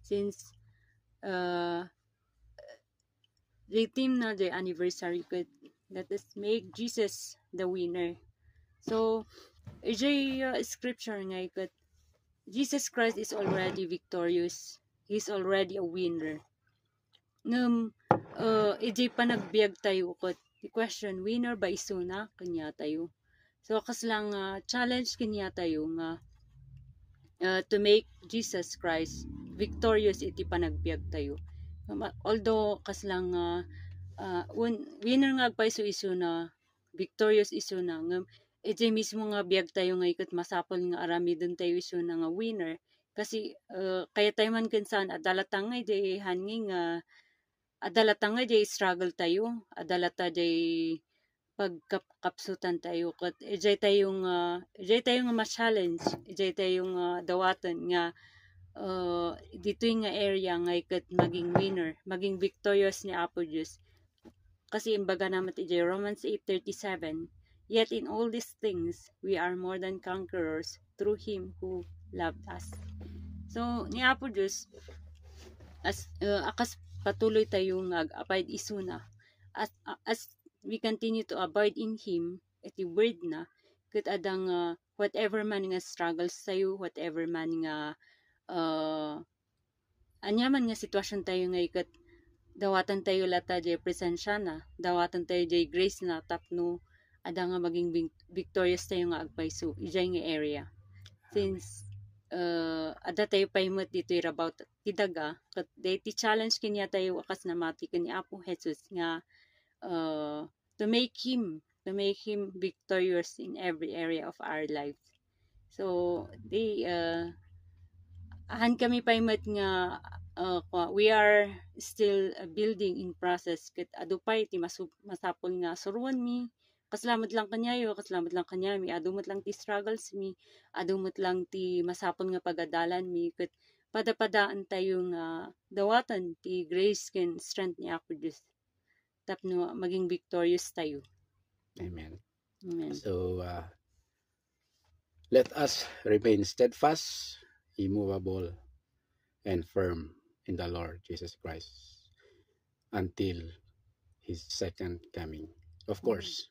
Since the theme na the anniversary good, let us make Jesus the winner. So scripture nga ikot, Jesus Christ is already victorious. He's already a winner. Ngam panagbiag tayo kot. The question, winner ba isuna kanya tayo. So kas lang challenge kanya tayo nga to make Jesus Christ victorious iti panagbiag tayo. Although kas lang winner nga agpaiso iso na victorious iso na ngam mismo nga biag tayo nga ikot masapol nga arami dun tayo iso na nga winner kasi kaya tayo man kansan adalatang nga di hanging adalatang nga di struggle tayo adalata di pagkapsutan tayo kat ijay tayo nga ma-challenge ijay tayo nga dawatan nga dito yung nga area nga ikot maging winner maging victorious ni Apo Diyos. Kasi imbaga naman iti Romans 8:37, yet in all these things we are more than conquerors through Him who loved us. So ni Apo Diyos akas patuloy tayong ag-abide isuna as we continue to abide in Him iti word na ket adang whatever man nga struggles tayo, whatever man nga anyaman nga sitwasyon tayo nga ikat dawatan tayo lata jay presensya na, dawatan tayo jay grace na tapno ada nga maging victorious tayo nga agpaiso ijay nga area. Since ada tayo paimot dito about tidaga kat ti challenge kanya tayo akas na mati kani Apo Jesus nga to make him victorious in every area of our life. So ahan kami paimot nga we are still building in process ket adupay ti masapol nga suruan mi kasalamat lang kanya mi adumot lang ti struggles mi adumot lang ti masapol nga pagadalan mi ket padapadaan tayo nga dawatan ti grace ken strength ni Apo Dios tapno maging victorious tayo. Amen. Amen. So let us remain steadfast, immovable, and firm in the Lord Jesus Christ until His second coming. Of course,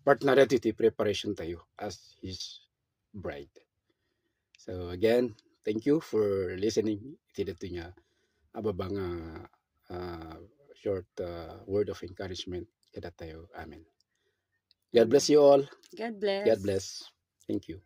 part na rin iti preparation tayo as His bride. So again, thank you for listening. Iti dito niya ababang short word of encouragement kada tayo. Amen. God bless you all. God bless. God bless. Thank you.